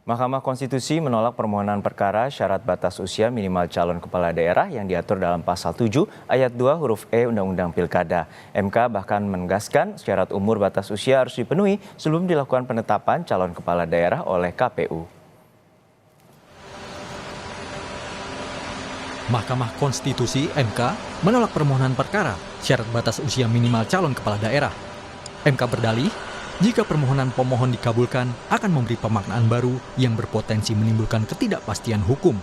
Mahkamah Konstitusi menolak permohonan perkara syarat batas usia minimal calon kepala daerah yang diatur dalam Pasal 7 Ayat 2 huruf E Undang-Undang Pilkada. MK bahkan menegaskan syarat umur batas usia harus dipenuhi sebelum dilakukan penetapan calon kepala daerah oleh KPU. Mahkamah Konstitusi (MK) menolak permohonan perkara syarat batas usia minimal calon kepala daerah. MK berdalih, jika permohonan pemohon dikabulkan, akan memberi pemaknaan baru yang berpotensi menimbulkan ketidakpastian hukum.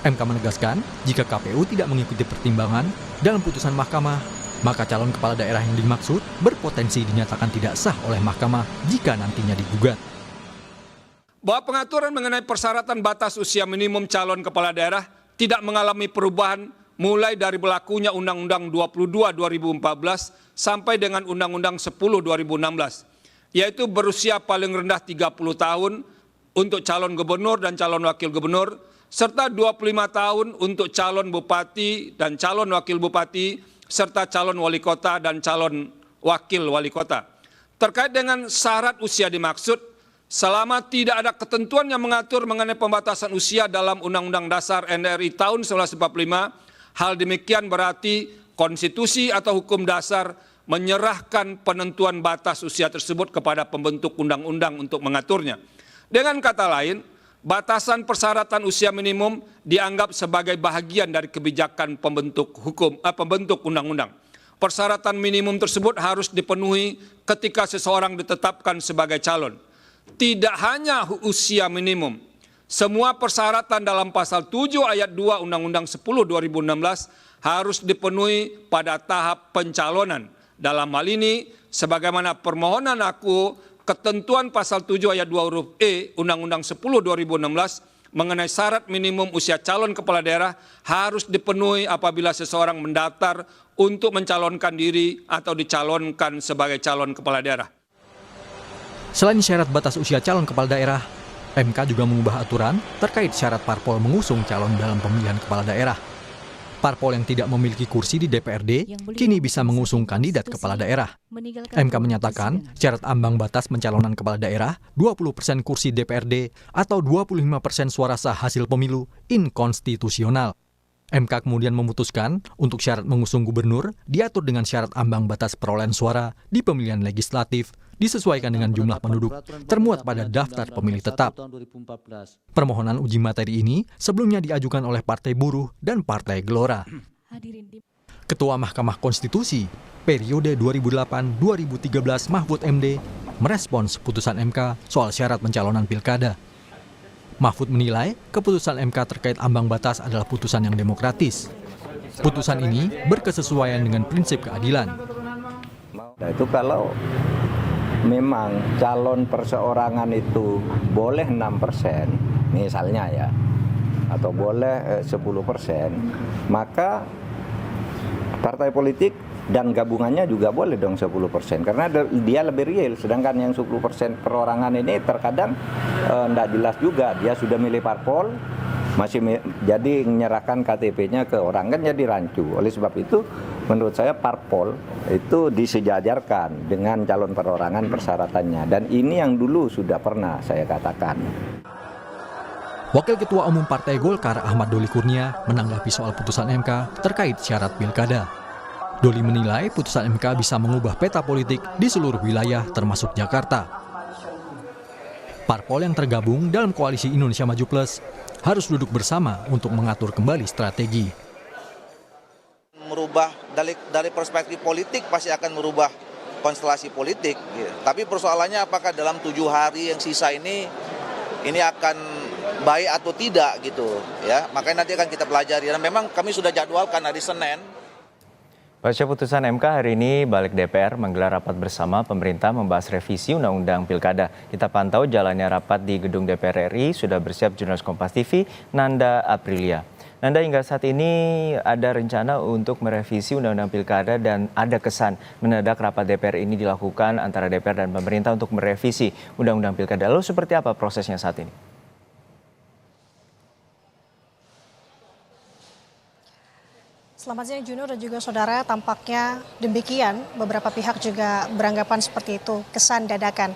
MK menegaskan, jika KPU tidak mengikuti pertimbangan dalam putusan mahkamah, maka calon kepala daerah yang dimaksud berpotensi dinyatakan tidak sah oleh mahkamah jika nantinya digugat. Bahwa pengaturan mengenai persyaratan batas usia minimum calon kepala daerah tidak mengalami perubahan mulai dari berlakunya Undang-Undang 22 2014 sampai dengan Undang-Undang 10 2016, yaitu berusia paling rendah 30 tahun untuk calon gubernur dan calon wakil gubernur, serta 25 tahun untuk calon bupati dan calon wakil bupati, serta calon wali kota dan calon wakil wali kota. Terkait dengan syarat usia dimaksud, selama tidak ada ketentuan yang mengatur mengenai pembatasan usia dalam Undang-Undang Dasar NRI tahun 1945, hal demikian berarti konstitusi atau hukum dasar menyerahkan penentuan batas usia tersebut kepada pembentuk undang-undang untuk mengaturnya. Dengan kata lain, batasan persyaratan usia minimum dianggap sebagai bahagian dari kebijakan pembentuk undang-undang. Persyaratan minimum tersebut harus dipenuhi ketika seseorang ditetapkan sebagai calon. Tidak hanya usia minimum, semua persyaratan dalam Pasal 7 Ayat 2 Undang-Undang 10 2016 harus dipenuhi pada tahap pencalonan. Dalam hal ini, sebagaimana permohonan aku, ketentuan Pasal 7 Ayat 2 huruf E Undang-Undang 10 2016 mengenai syarat minimum usia calon kepala daerah harus dipenuhi apabila seseorang mendaftar untuk mencalonkan diri atau dicalonkan sebagai calon kepala daerah. Selain syarat batas usia calon kepala daerah, MK juga mengubah aturan terkait syarat parpol mengusung calon dalam pemilihan kepala daerah. Parpol yang tidak memiliki kursi di DPRD kini bisa mengusung kandidat kepala daerah. MK menyatakan syarat ambang batas pencalonan kepala daerah 20% kursi DPRD atau 25% suara sah hasil pemilu inkonstitusional. MK kemudian memutuskan untuk syarat mengusung gubernur diatur dengan syarat ambang batas perolehan suara di pemilihan legislatif disesuaikan dengan jumlah penduduk termuat pada daftar pemilih tetap. Permohonan uji materi ini sebelumnya diajukan oleh Partai Buruh dan Partai Gelora. Ketua Mahkamah Konstitusi periode 2008-2013 Mahfud MD merespons putusan MK soal syarat pencalonan pilkada. Mahfud menilai keputusan MK terkait ambang batas adalah putusan yang demokratis. Putusan ini berkesesuaian dengan prinsip keadilan. Nah, itu kalau memang calon perseorangan itu boleh 6% misalnya ya, atau boleh 10%, maka partai politik dan gabungannya juga boleh dong 10%, karena dia lebih real. Sedangkan yang 10% perorangan ini terkadang tidak jelas juga, dia sudah milih parpol, jadi menyerahkan KTP-nya ke orang, kan jadi rancu. Oleh sebab itu menurut saya parpol itu disejajarkan dengan calon perorangan persyaratannya, dan ini yang dulu sudah pernah saya katakan. Wakil Ketua Umum Partai Golkar Ahmad Doli Kurnia menanggapi soal putusan MK terkait syarat pilkada. Doli menilai putusan MK bisa mengubah peta politik di seluruh wilayah termasuk Jakarta. Parpol yang tergabung dalam koalisi Indonesia Maju Plus harus duduk bersama untuk mengatur kembali strategi. Merubah dari perspektif politik pasti akan merubah konstelasi politik. Tapi persoalannya apakah dalam 7 hari yang sisa ini akan baik atau tidak gitu ya. Makanya nanti akan kita pelajari. Dan memang kami sudah jadwalkan hari Senin. Pasca putusan MK hari ini, Balik DPR menggelar rapat bersama pemerintah membahas revisi Undang-Undang Pilkada. Kita pantau jalannya rapat di gedung DPR RI, sudah bersiap jurnalis Kompas TV, Nanda Aprilia. Nanda, hingga saat ini ada rencana untuk merevisi Undang-Undang Pilkada dan ada kesan mendadak rapat DPR ini dilakukan antara DPR dan pemerintah untuk merevisi Undang-Undang Pilkada. Lalu seperti apa prosesnya saat ini? Selamat siang Junior dan juga saudara, tampaknya demikian beberapa pihak juga beranggapan seperti itu, kesan dadakan.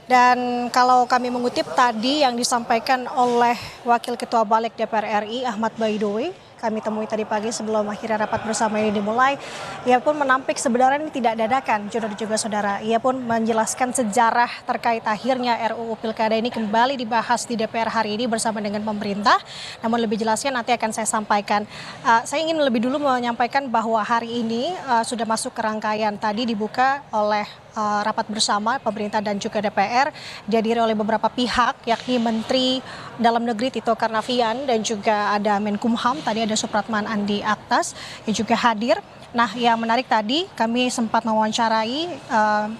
Dan kalau kami mengutip tadi yang disampaikan oleh Wakil Ketua Balik DPR RI Ahmad Baidowi, kami temui tadi pagi sebelum akhirnya rapat bersama ini dimulai. Ia pun menampik sebenarnya ini tidak dadakan, Juno dan juga saudara. Ia pun menjelaskan sejarah terkait akhirnya RUU Pilkada ini kembali dibahas di DPR hari ini bersama dengan pemerintah. Namun lebih jelasnya nanti akan saya sampaikan. Saya ingin lebih dulu menyampaikan bahwa hari ini sudah masuk ke rangkaian tadi dibuka oleh rapat bersama pemerintah dan juga DPR dihadiri oleh beberapa pihak yakni Menteri Dalam Negeri Tito Karnavian dan juga ada Menkumham, tadi ada Supratman Andi Aktas yang juga hadir. Nah, yang menarik tadi kami sempat mewawancarai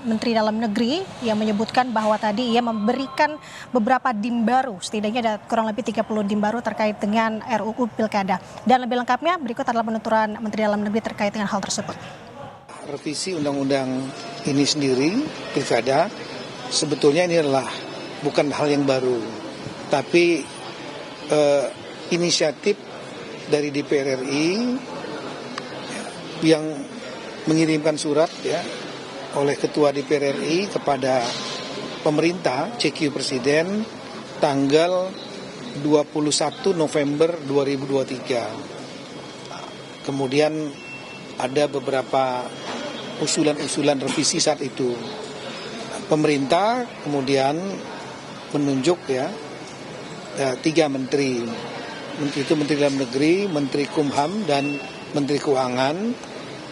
Menteri Dalam Negeri yang menyebutkan bahwa tadi ia memberikan beberapa dim baru, setidaknya ada kurang lebih 30 dim baru terkait dengan RUU Pilkada. Dan lebih lengkapnya berikut adalah penuturan Menteri Dalam Negeri terkait dengan hal tersebut. Revisi undang-undang ini sendiri, Pilkada, sebetulnya ini adalah bukan hal yang baru, tapi inisiatif dari DPR RI yang mengirimkan surat oleh Ketua DPR RI kepada pemerintah, CQ Presiden, tanggal 21 November 2023. Kemudian ada beberapa usulan-usulan revisi saat itu. Pemerintah kemudian menunjuk 3 menteri. Menteri itu Menteri Dalam Negeri, Menteri Kumham, dan Menteri Keuangan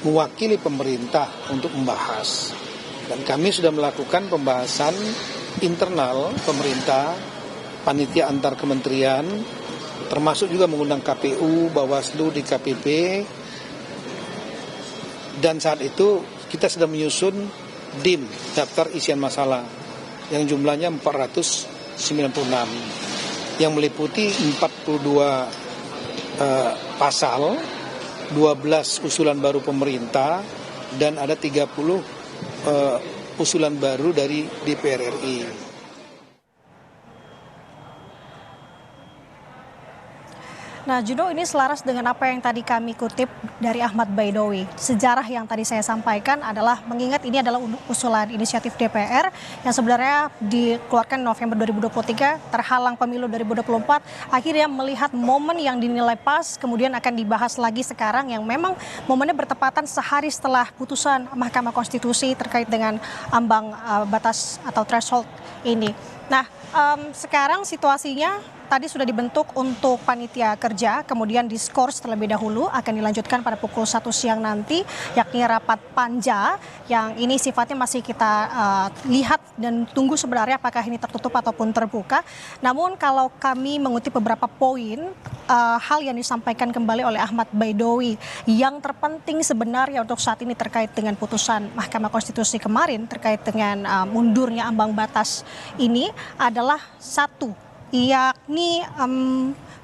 mewakili pemerintah untuk membahas. Dan kami sudah melakukan pembahasan internal pemerintah, panitia antar kementerian, termasuk juga mengundang KPU, Bawaslu, DKPP, dan saat itu kita sedang menyusun DIM, daftar isian masalah, yang jumlahnya 496, yang meliputi 42 pasal, 12 usulan baru pemerintah, dan ada 30 usulan baru dari DPR RI. Nah, Juno, ini selaras dengan apa yang tadi kami kutip dari Ahmad Baidowi. Sejarah yang tadi saya sampaikan adalah mengingat ini adalah usulan inisiatif DPR yang sebenarnya dikeluarkan November 2023, terhalang pemilu 2024, akhirnya melihat momen yang dinilai pas, kemudian akan dibahas lagi sekarang yang memang momennya bertepatan sehari setelah putusan Mahkamah Konstitusi terkait dengan ambang batas atau threshold ini. Nah, sekarang situasinya tadi sudah dibentuk untuk panitia kerja, kemudian diskors terlebih dahulu, akan dilanjutkan pada pukul 1 siang nanti, yakni rapat panja, yang ini sifatnya masih kita lihat dan tunggu sebenarnya apakah ini tertutup ataupun terbuka. Namun kalau kami mengutip beberapa poin, hal yang disampaikan kembali oleh Ahmad Baidowi, yang terpenting sebenarnya untuk saat ini terkait dengan putusan Mahkamah Konstitusi kemarin, terkait dengan mundurnya ambang batas ini adalah satu, yakni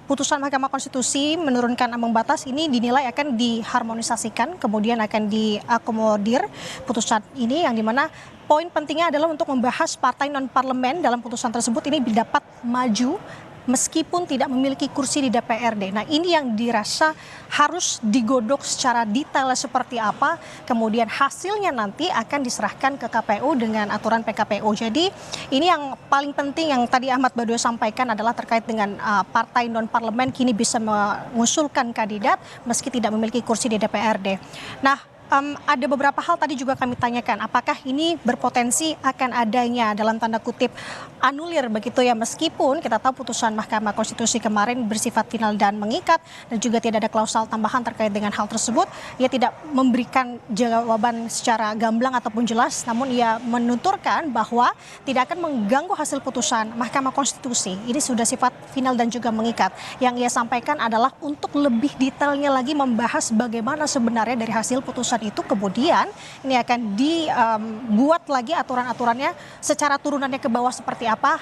putusan Mahkamah Konstitusi menurunkan ambang batas ini dinilai akan diharmonisasikan, kemudian akan diakomodir putusan ini, yang dimana poin pentingnya adalah untuk membahas partai non-parlemen dalam putusan tersebut ini dapat maju meskipun tidak memiliki kursi di DPRD. Nah, ini yang dirasa harus digodok secara detail seperti apa, kemudian hasilnya nanti akan diserahkan ke KPU dengan aturan PKPU. Jadi ini yang paling penting yang tadi Ahmad Baidowi sampaikan adalah terkait dengan partai non-parlemen kini bisa mengusulkan kandidat meski tidak memiliki kursi di DPRD. Nah, ada beberapa hal tadi juga kami tanyakan, apakah ini berpotensi akan adanya dalam tanda kutip anulir begitu ya, meskipun kita tahu putusan Mahkamah Konstitusi kemarin bersifat final dan mengikat dan juga tidak ada klausal tambahan terkait dengan hal tersebut. Ia tidak memberikan jawaban secara gamblang ataupun jelas, namun ia menuturkan bahwa tidak akan mengganggu hasil putusan Mahkamah Konstitusi. Ini sudah sifat final dan juga mengikat. Yang ia sampaikan adalah untuk lebih detailnya lagi membahas bagaimana sebenarnya dari hasil putusan itu kemudian ini akan dibuat lagi aturan-aturannya secara turunannya ke bawah seperti apa,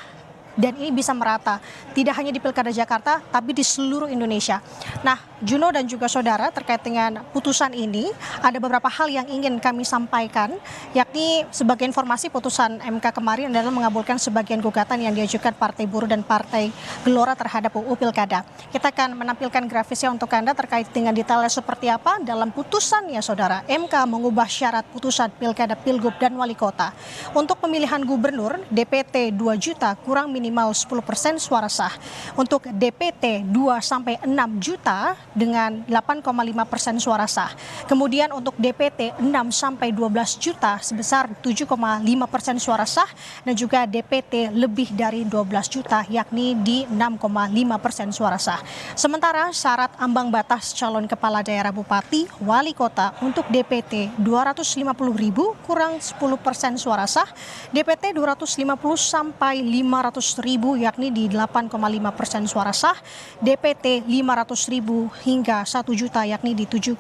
dan ini bisa merata, tidak hanya di Pilkada Jakarta, tapi di seluruh Indonesia. Nah, Juno dan juga saudara, terkait dengan putusan ini, ada beberapa hal yang ingin kami sampaikan, yakni sebagai informasi putusan MK kemarin adalah mengabulkan sebagian gugatan yang diajukan Partai Buruh dan Partai Gelora terhadap UU Pilkada. Kita akan menampilkan grafisnya untuk Anda terkait dengan detailnya seperti apa dalam putusannya, saudara. MK mengubah syarat putusan Pilkada, Pilgub, dan Wali Kota. Untuk pemilihan gubernur, DPT 2 juta kurang minimal 10% suara sah. Untuk DPT 2-6 juta dengan 8,5% suara sah. Kemudian untuk DPT 6-12 juta sebesar 7,5% suara sah. Dan juga DPT lebih dari 12 juta yakni di 6,5% suara sah. Sementara syarat ambang batas calon kepala daerah, bupati, wali kota untuk DPT 250.000 kurang 10% suara sah. DPT 250 sampai 500.000 yakni di 8,5% suara sah. DPT 500.000 hingga 1 juta yakni di 7,5%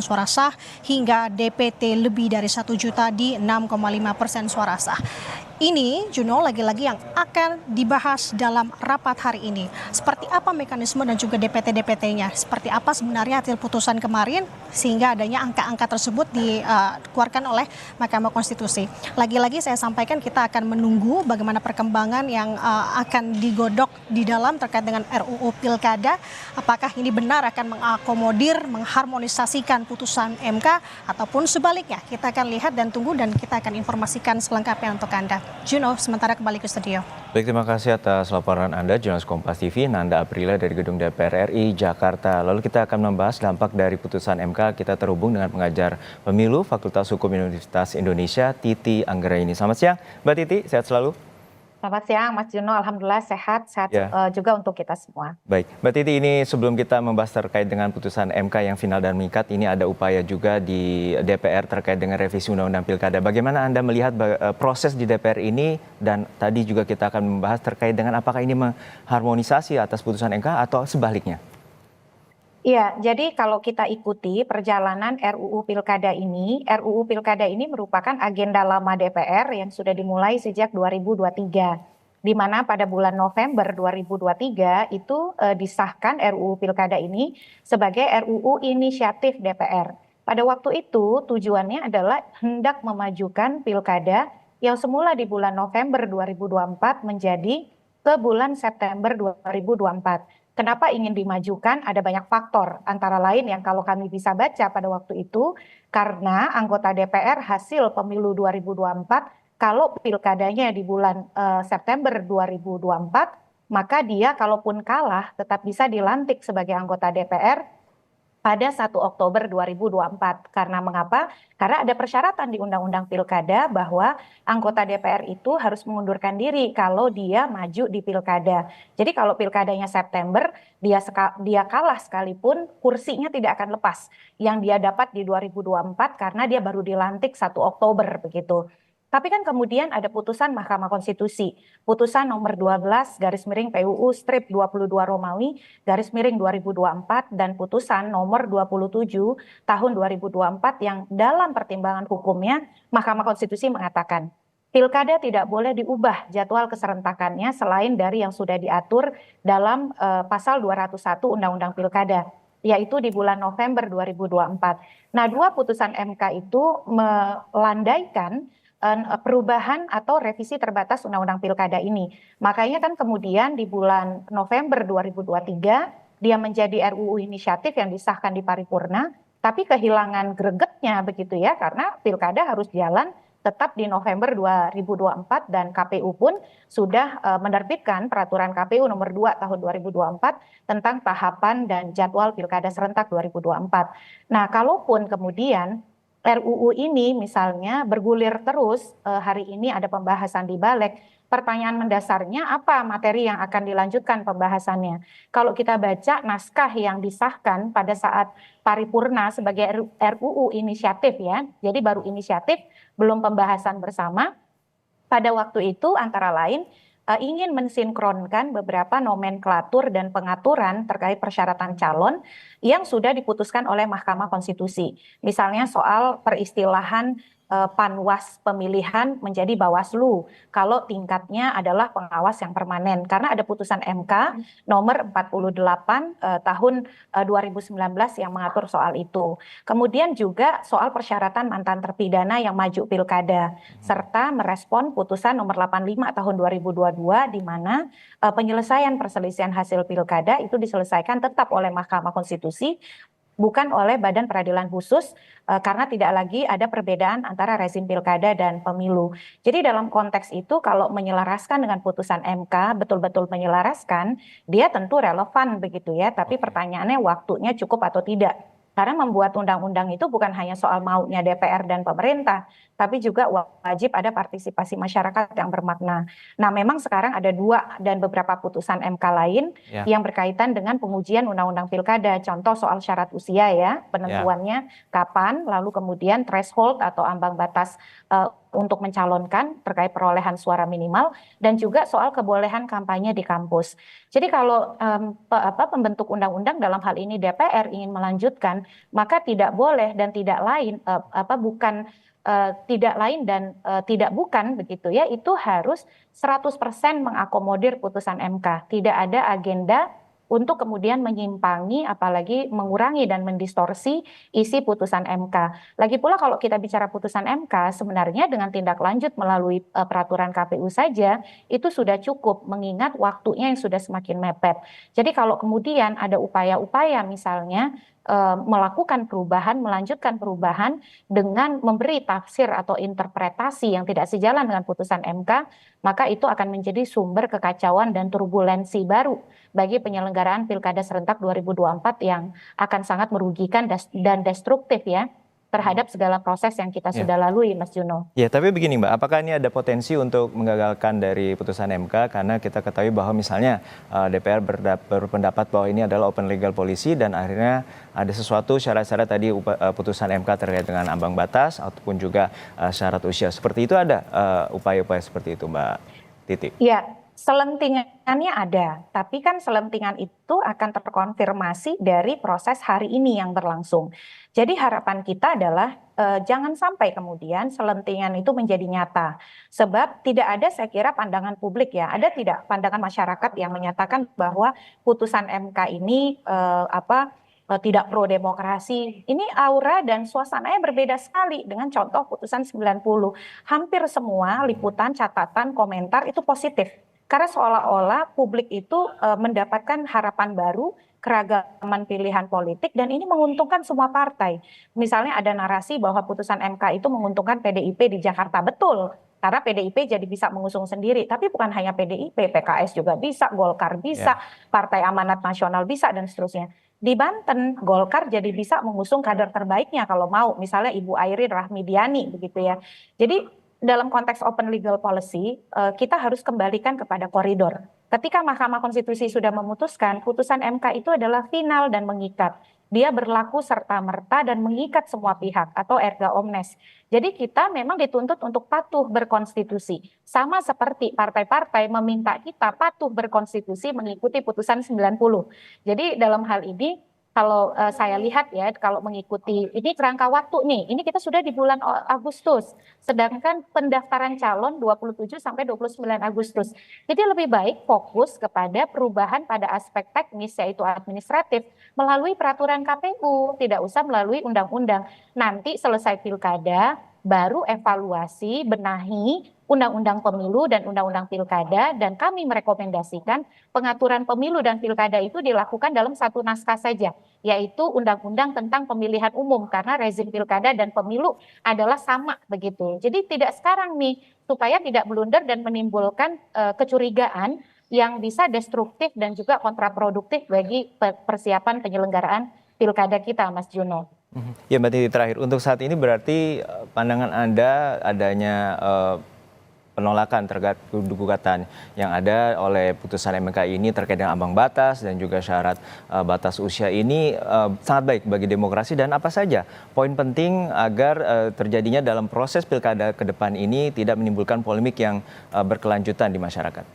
suara sah. Hingga DPT lebih dari 1 juta di 6,5% suara sah. Ini, Juno, lagi-lagi yang akan dibahas dalam rapat hari ini. Seperti apa mekanisme dan juga DPT-DPT-nya? Seperti apa sebenarnya hasil putusan kemarin sehingga adanya angka-angka tersebut dikeluarkan oleh Mahkamah Konstitusi. Lagi-lagi saya sampaikan kita akan menunggu bagaimana perkembangan yang akan digodok di dalam terkait dengan RUU Pilkada. Apakah ini benar akan mengakomodir, mengharmonisasikan putusan MK ataupun sebaliknya? Kita akan lihat dan tunggu dan kita akan informasikan selengkapnya untuk Anda. Juno, sementara kembali ke studio. Baik, terima kasih atas laporan Anda, jurnalis Kompas TV, Nanda Aprilia dari Gedung DPR RI Jakarta. Lalu kita akan membahas dampak dari putusan MK. Kita terhubung dengan pengajar pemilu Fakultas Hukum Universitas Indonesia, Titi Anggraini. Selamat siang, Mbak Titi, sehat selalu? Selamat siang, Mas Juno. Alhamdulillah sehat Ya. Juga untuk kita semua. Baik, Mbak Titi, ini sebelum kita membahas terkait dengan putusan MK yang final dan mengikat, ini ada upaya juga di DPR terkait dengan revisi Undang-Undang Pilkada. Bagaimana Anda melihat proses di DPR ini, dan tadi juga kita akan membahas terkait dengan apakah ini mengharmonisasi atas putusan MK atau sebaliknya? Iya, jadi kalau kita ikuti perjalanan RUU Pilkada ini merupakan agenda lama DPR yang sudah dimulai sejak 2023. Di mana pada bulan November 2023 itu disahkan RUU Pilkada ini sebagai RUU inisiatif DPR. Pada waktu itu tujuannya adalah hendak memajukan Pilkada yang semula di bulan November 2024 menjadi ke bulan September 2024. Kenapa ingin dimajukan? Ada banyak faktor, antara lain yang kalau kami bisa baca pada waktu itu, karena anggota DPR hasil pemilu 2024, kalau pilkadanya di bulan September 2024, maka dia kalaupun kalah tetap bisa dilantik sebagai anggota DPR pada 1 Oktober 2024. Karena mengapa? Karena ada persyaratan di Undang-Undang Pilkada bahwa anggota DPR itu harus mengundurkan diri kalau dia maju di pilkada. Jadi kalau pilkadanya September, dia kalah sekalipun kursinya tidak akan lepas yang dia dapat di 2024 karena dia baru dilantik 1 Oktober begitu. Tapi kan kemudian ada putusan Mahkamah Konstitusi, putusan nomor 12 garis miring PUU strip 22 Romawi garis miring 2024 dan putusan nomor 27 tahun 2024 yang dalam pertimbangan hukumnya Mahkamah Konstitusi mengatakan pilkada tidak boleh diubah jadwal keserentakannya selain dari yang sudah diatur dalam pasal 201 Undang-Undang Pilkada, yaitu di bulan November 2024. Nah, dua putusan MK itu melandaikan perubahan atau revisi terbatas Undang-Undang Pilkada ini. Makanya kan kemudian di bulan November 2023 dia menjadi RUU inisiatif yang disahkan di paripurna, tapi kehilangan gregetnya begitu ya, karena pilkada harus jalan tetap di November 2024 dan KPU pun sudah menerbitkan peraturan KPU nomor 2 tahun 2024 tentang tahapan dan jadwal pilkada serentak 2024. Nah, kalaupun kemudian RUU ini misalnya bergulir terus, hari ini ada pembahasan di Balik, pertanyaan mendasarnya apa materi yang akan dilanjutkan pembahasannya. Kalau kita baca naskah yang disahkan pada saat paripurna sebagai RUU inisiatif ya, jadi baru inisiatif, belum pembahasan bersama, pada waktu itu antara lain ingin mensinkronkan beberapa nomenklatur dan pengaturan terkait persyaratan calon yang sudah diputuskan oleh Mahkamah Konstitusi. Misalnya soal peristilahan Panwas pemilihan menjadi Bawaslu kalau tingkatnya adalah pengawas yang permanen karena ada putusan MK nomor 48 tahun 2019 yang mengatur soal itu. Kemudian juga soal persyaratan mantan terpidana yang maju pilkada serta merespon putusan nomor 85 tahun 2022 di mana penyelesaian perselisihan hasil pilkada itu diselesaikan tetap oleh Mahkamah Konstitusi bukan oleh Badan Peradilan Khusus karena tidak lagi ada perbedaan antara rezim pilkada dan pemilu. Jadi dalam konteks itu kalau menyelaraskan dengan putusan MK betul-betul menyelaraskan, dia tentu relevan begitu ya, tapi pertanyaannya waktunya cukup atau tidak. Karena membuat undang-undang itu bukan hanya soal maunya DPR dan pemerintah, tapi juga wajib ada partisipasi masyarakat yang bermakna. Nah, memang sekarang ada 2 dan beberapa putusan MK lain yang berkaitan dengan pengujian undang-undang pilkada. Contoh soal syarat usia ya, penentuannya kapan, lalu kemudian threshold atau ambang batas untuk mencalonkan terkait perolehan suara minimal dan juga soal kebolehan kampanye di kampus. Jadi kalau pembentuk undang-undang dalam hal ini DPR ingin melanjutkan, maka tidak boleh dan tidak lain tidak lain dan tidak bukan begitu ya, itu harus 100% mengakomodir putusan MK. Tidak ada agenda untuk kemudian menyimpangi apalagi mengurangi dan mendistorsi isi putusan MK. Lagi pula kalau kita bicara putusan MK sebenarnya dengan tindak lanjut melalui peraturan KPU saja itu sudah cukup mengingat waktunya yang sudah semakin mepet. Jadi kalau kemudian ada upaya-upaya misalnya melakukan perubahan, melanjutkan perubahan dengan memberi tafsir atau interpretasi yang tidak sejalan dengan putusan MK, maka itu akan menjadi sumber kekacauan dan turbulensi baru bagi penyelenggaraan Pilkada serentak 2024 yang akan sangat merugikan dan destruktif ya terhadap segala proses yang kita sudah lalui, Mas Juno. Ya, tapi begini Mbak, apakah ini ada potensi untuk menggagalkan dari putusan MK karena kita ketahui bahwa misalnya DPR berpendapat bahwa ini adalah open legal policy dan akhirnya ada sesuatu syarat-syarat tadi putusan MK terkait dengan ambang batas ataupun juga syarat usia. Seperti itu ada upaya-upaya seperti itu Mbak Titi? Iya, selentingannya ada, tapi kan selentingan itu akan terkonfirmasi dari proses hari ini yang berlangsung. Jadi harapan kita adalah jangan sampai kemudian selentingan itu menjadi nyata. Sebab tidak ada saya kira pandangan publik ya, ada tidak pandangan masyarakat yang menyatakan bahwa putusan MK ini tidak pro demokrasi. Ini aura dan suasananya berbeda sekali dengan contoh putusan 90. Hampir semua liputan, catatan, komentar itu positif. Karena seolah-olah publik itu mendapatkan harapan baru, keragaman pilihan politik, dan ini menguntungkan semua partai. Misalnya ada narasi bahwa putusan MK itu menguntungkan PDIP di Jakarta. Betul, karena PDIP jadi bisa mengusung sendiri. Tapi bukan hanya PDIP, PKS juga bisa, Golkar bisa, Partai Amanat Nasional bisa, dan seterusnya. Di Banten, Golkar jadi bisa mengusung kader terbaiknya kalau mau, misalnya Ibu Airin Rahmidiani begitu ya. Jadi dalam konteks open legal policy, kita harus kembalikan kepada koridor. Ketika Mahkamah Konstitusi sudah memutuskan, putusan MK itu adalah final dan mengikat. Dia berlaku serta-merta dan mengikat semua pihak atau erga omnes. Jadi kita memang dituntut untuk patuh berkonstitusi. Sama seperti partai-partai meminta kita patuh berkonstitusi mengikuti putusan 90. Jadi dalam hal ini, kalau saya lihat ya, kalau mengikuti ini kerangka waktu nih, ini kita sudah di bulan Agustus, sedangkan pendaftaran calon 27 sampai 29 Agustus. Jadi lebih baik fokus kepada perubahan pada aspek teknis yaitu administratif melalui peraturan KPU, tidak usah melalui undang-undang. Nanti selesai pilkada, baru evaluasi, benahi undang-undang pemilu dan undang-undang pilkada, dan kami merekomendasikan pengaturan pemilu dan pilkada itu dilakukan dalam satu naskah saja, yaitu undang-undang tentang pemilihan umum, karena rezim pilkada dan pemilu adalah sama begitu. Jadi tidak sekarang nih, supaya tidak blunder dan menimbulkan kecurigaan yang bisa destruktif dan juga kontraproduktif bagi persiapan penyelenggaraan pilkada kita, Mas Juno. Ya Mbak Titi, terakhir untuk saat ini berarti pandangan Anda adanya penolakan terhadap gugatan yang ada oleh putusan MK ini terkait dengan ambang batas dan juga syarat batas usia ini sangat baik bagi demokrasi, dan apa saja poin penting agar terjadinya dalam proses pilkada ke depan ini tidak menimbulkan polemik yang berkelanjutan di masyarakat?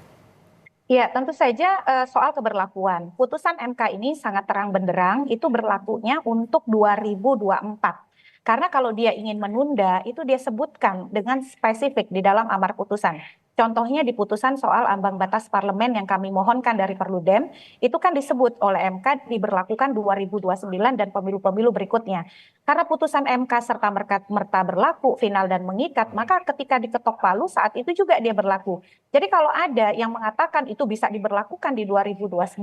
Ya, tentu saja soal keberlakuan. Putusan MK ini sangat terang benderang, itu berlakunya untuk 2024. Karena kalau dia ingin menunda, itu dia sebutkan dengan spesifik di dalam amar putusan. Contohnya di putusan soal ambang batas parlemen yang kami mohonkan dari Perludem, itu kan disebut oleh MK diberlakukan 2029 dan pemilu-pemilu berikutnya. Karena putusan MK serta merta berlaku, final dan mengikat, maka ketika diketok palu saat itu juga dia berlaku. Jadi kalau ada yang mengatakan itu bisa diberlakukan di 2029,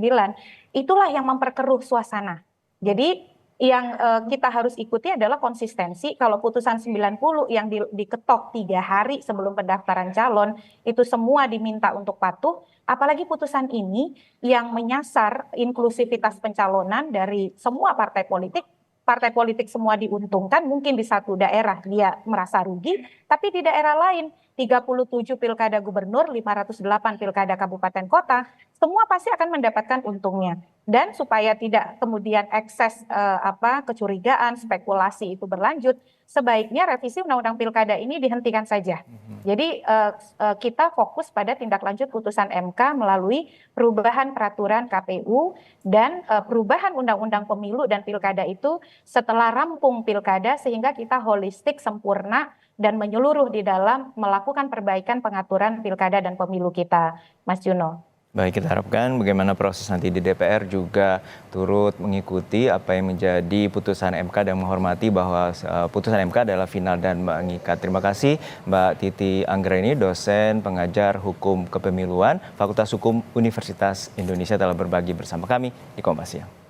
itulah yang memperkeruh suasana. Jadi yang kita harus ikuti adalah konsistensi. Kalau putusan 90 yang diketok 3 hari sebelum pendaftaran calon, itu semua diminta untuk patuh. Apalagi putusan ini yang menyasar inklusivitas pencalonan dari semua partai politik semua diuntungkan, mungkin di satu daerah dia merasa rugi, tapi di daerah lain 37 pilkada gubernur, 508 pilkada kabupaten kota, semua pasti akan mendapatkan untungnya. Dan supaya tidak kemudian ekses kecurigaan, spekulasi itu berlanjut, sebaiknya revisi Undang-Undang Pilkada ini dihentikan saja. Jadi kita fokus pada tindak lanjut putusan MK melalui perubahan peraturan KPU dan perubahan Undang-Undang Pemilu dan Pilkada itu setelah rampung Pilkada sehingga kita holistik, sempurna, dan menyeluruh di dalam melakukan perbaikan pengaturan Pilkada dan Pemilu kita, Mas Juno. Baik, kita harapkan bagaimana proses nanti di DPR juga turut mengikuti apa yang menjadi putusan MK dan menghormati bahwa putusan MK adalah final dan mengikat. Terima kasih Mbak Titi Anggraini, dosen pengajar hukum kepemiluan Fakultas Hukum Universitas Indonesia telah berbagi bersama kami di Kompas Siang.